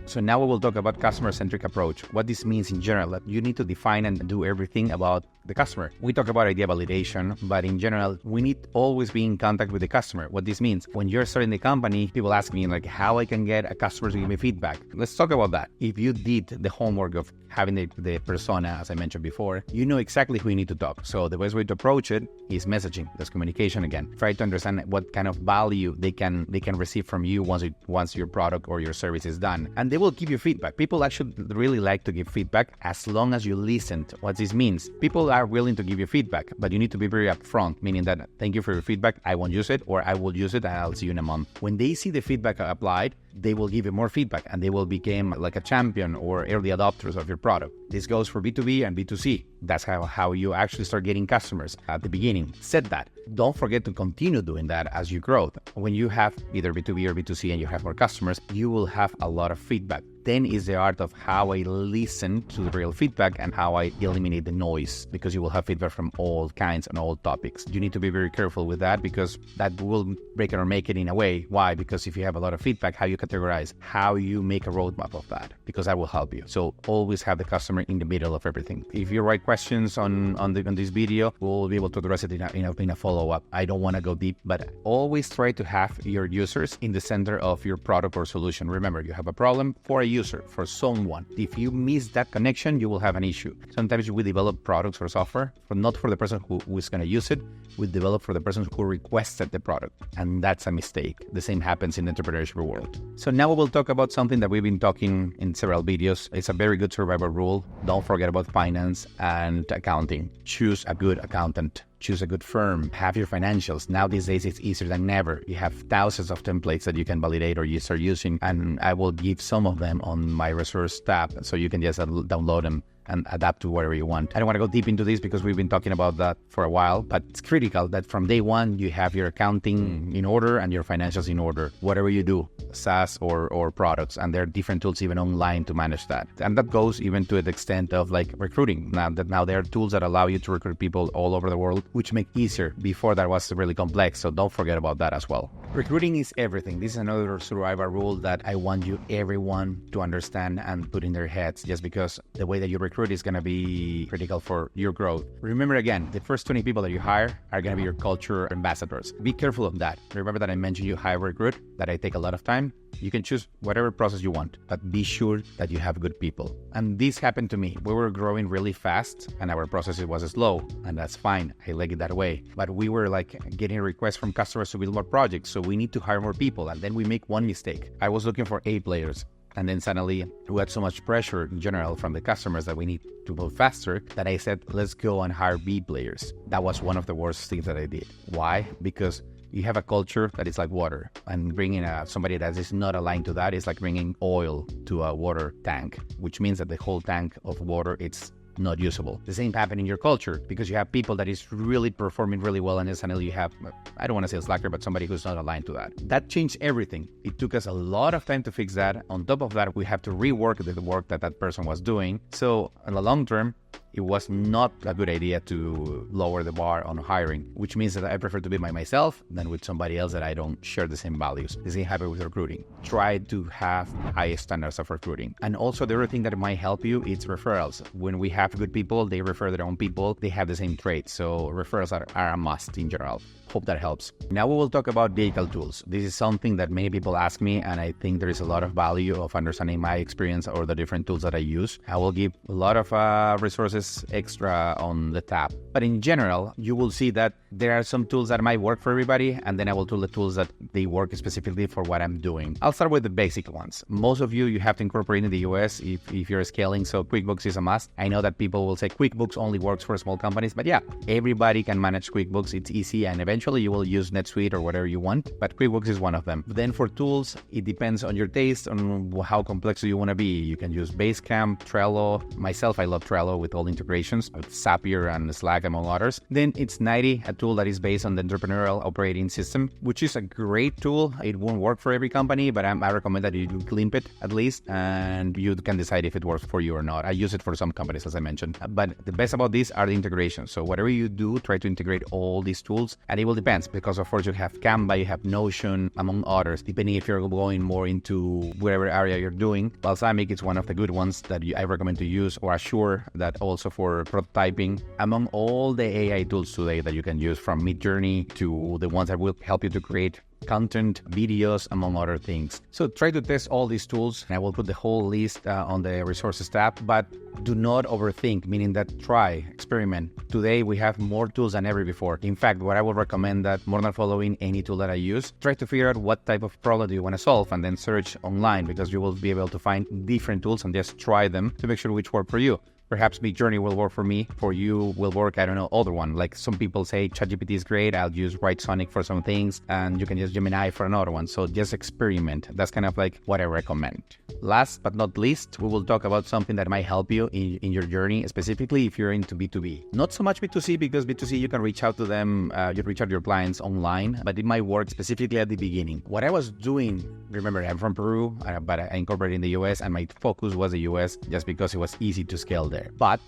So now we will talk about customer-centric approach. What this means in general, that you need to define and do everything about the customer. We talk about idea validation, but in general, we need always be in contact with the customer. What this means, when you're starting the company, people ask me like how I can get a customer to give me feedback. Let's talk about that. If you did the homework of having the persona, as I mentioned before, you know exactly who you need to talk. So the best way to approach it is messaging. That's communication again. Try to understand what kind of value they can receive from you once your product or your service is done. And they will give you feedback. People actually really like to give feedback as long as you listen to what this means. People are willing to give you feedback, but you need to be very upfront, meaning that thank you for your feedback, I won't use it, or I will use it and I'll see you in a month. When they see the feedback applied, they will give you more feedback and they will become like a champion or early adopters of your product. This goes for B2B and B2C. That's how you actually start getting customers at the beginning. Said that. Don't forget to continue doing that as you grow. When you have either B2B or B2C and you have more customers, you will have a lot of feedback. Then is the art of how I listen to the real feedback and how I eliminate the noise, because you will have feedback from all kinds and all topics. You need to be very careful with that because that will break it or make it in a way. Why? Because if you have a lot of feedback, how you categorize, how you make a roadmap of that, because that will help you. So always have the customer in the middle of everything. If you write questions on this video, we'll be able to address it in a follow-up. I don't want to go deep, but always try to have your users in the center of your product or solution. Remember, you have a problem for a user, for someone. If you miss that connection, you will have an issue. Sometimes we develop products or software not for the person who is going to use it. We develop for the person who requested the product, and that's a mistake. The same happens in the entrepreneurship world. So now we will talk about something that we've been talking in several videos. It's a very good survival rule. Don't forget about finance and accounting. Choose a good accountant. Choose a good firm. Have your financials. Now these days it's easier than ever. You have thousands of templates that you can validate or you start using, and I will give some of them on my resource tab so you can just download them and adapt to whatever you want. I don't want to go deep into this because we've been talking about that for a while, but it's critical that from day one, you have your accounting in order and your financials in order, whatever you do, SaaS or products, and there are different tools even online to manage that. And that goes even to the extent of like recruiting. Now there are tools that allow you to recruit people all over the world, which make it easier. Before that was really complex, so don't forget about that as well. Recruiting is everything. This is another survival rule that I want everyone to understand and put in their heads, just because the way that you recruit is going to be critical for your growth. Remember again, the first 20 people that you hire are going to be your culture ambassadors. Be careful of that. Remember that I mentioned you hire recruit, that I take a lot of time. You can choose whatever process you want, but be sure that you have good people. And this happened to me. We were growing really fast and our process was slow, and that's fine. I like it that way. But we were like getting requests from customers to build more projects, so we need to hire more people. And then we make one mistake. I was looking for A players. And then suddenly we had so much pressure in general from the customers that we need to move faster that I said, let's go and hire B players. That was one of the worst things that I did. Why? Because you have a culture that is like water, and bringing somebody that is not aligned to that is like bringing oil to a water tank, which means that the whole tank of water, it's not usable. The same happen in your culture, because you have people that is really performing really well, and then suddenly you have, I don't want to say a slacker, but somebody who's not aligned to that. That changed everything. It took us a lot of time to fix that. On top of that, we have to rework the work that person was doing. So in the long term, it was not a good idea to lower the bar on hiring, which means that I prefer to be by myself than with somebody else that I don't share the same values. The same happen with recruiting. Try to have high standards of recruiting. And also the other thing that might help you is referrals. When we have good people, they refer their own people, they have the same traits. So referrals are a must in general. Hope that helps. Now we will talk about digital tools. This is something that many people ask me, and I think there is a lot of value of understanding my experience or the different tools that I use. I will give a lot of resources extra on the tab. But in general, you will see that there are some tools that might work for everybody, and then I will do the tools that they work specifically for what I'm doing. I'll start with the basic ones. Most of you have to incorporate in the US if you're scaling, so QuickBooks is a must. I know that people will say QuickBooks only works for small companies, but yeah, everybody can manage QuickBooks. It's easy, and eventually you will use NetSuite or whatever you want, but QuickBooks is one of them. Then for tools, it depends on your taste, on how complex you want to be. You can use Basecamp, Trello. Myself, I love Trello with all integrations with Zapier and Slack, among others. Then it's 90, a tool that is based on the entrepreneurial operating system, which is a great tool. It won't work for every company, but I recommend that you glimpse it at least, and you can decide if it works for you or not. I use it for some companies, as I mentioned. But the best about this are the integrations. So whatever you do, try to integrate all these tools, and it will depend because, of course, you have Canva, you have Notion, among others, depending if you're going more into whatever area you're doing. Balsamiq is one of the good ones that I recommend to use, or Assure, that also for prototyping. Among all the AI tools today that you can use, from Midjourney to the ones that will help you to create content, videos, among other things. So try to test all these tools, and I will put the whole list on the resources tab, but do not overthink, meaning that try, experiment. Today we have more tools than ever before. In fact, what I would recommend, that more than following any tool that I use, try to figure out what type of problem do you want to solve, and then search online, because you will be able to find different tools and just try them to make sure which work for you. Perhaps Midjourney will work for me. For you will work, I don't know, other one. Like some people say ChatGPT is great. I'll use Write for some things, and you can use Gemini for another one. So just experiment. That's kind of like what I recommend. Last but not least, we will talk about something that might help you in your journey, specifically if you're into B2B. Not so much B2C, because B2C, you can reach out to them, you reach out to your clients online, but it might work specifically at the beginning. What I was doing, remember, I'm from Peru, but I incorporated in the US, and my focus was the US just because it was easy to scale there. But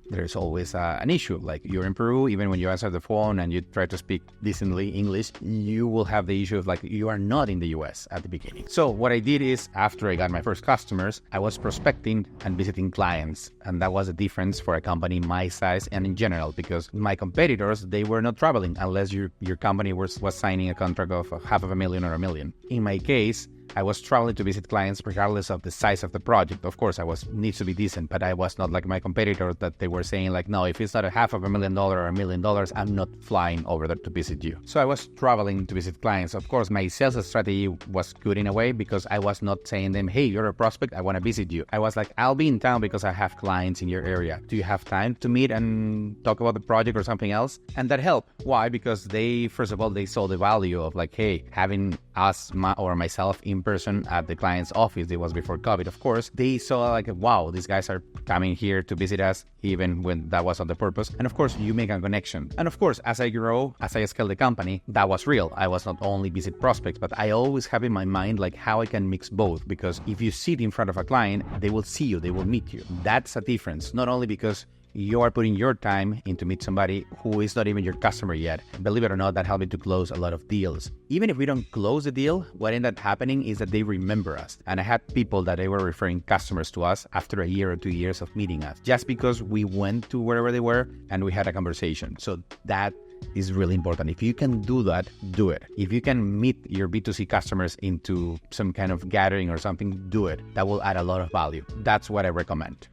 there's always an issue. Like, you're in Peru, even when you answer the phone and you try to speak decently English, you will have the issue of like, you are not in the US at the beginning. So what I did is, after I got my first customers, I was prospecting and visiting clients. And that was a difference for a company my size and in general, because my competitors, they were not traveling unless your company was signing a contract of $500,000 or $1 million. In my case, I was traveling to visit clients regardless of the size of the project. Of course, needs to be decent, but I was not like my competitors that they were saying like, no, if it's not $500,000 or $1 million, I'm not flying over there to visit you. So I was traveling to visit clients. Of course, my sales strategy was good in a way, because I was not saying them, hey, you're a prospect, I want to visit you. I was like, I'll be in town because I have clients in your area. Do you have time to meet and talk about the project or something else? And that helped. Why? Because first of all, they saw the value of like, hey, having us or myself in person at the client's office. It was before COVID, of course. They saw like, wow, these guys are coming here to visit us, even when that was not the purpose. And of course, you make a connection. And of course, as I grow, as I scale the company, that was real. I was not only visit prospects, but I always have in my mind like how I can mix both. Because if you sit in front of a client, they will see you, they will meet you. That's a difference. Not only because you are putting your time in to meet somebody who is not even your customer yet. Believe it or not, that helped me to close a lot of deals. Even if we don't close the deal, what ended up happening is that they remember us. And I had people that they were referring customers to us after a year or 2 years of meeting us, just because we went to wherever they were and we had a conversation. So that is really important. If you can do that, do it. If you can meet your B2C customers into some kind of gathering or something, do it. That will add a lot of value. That's what I recommend.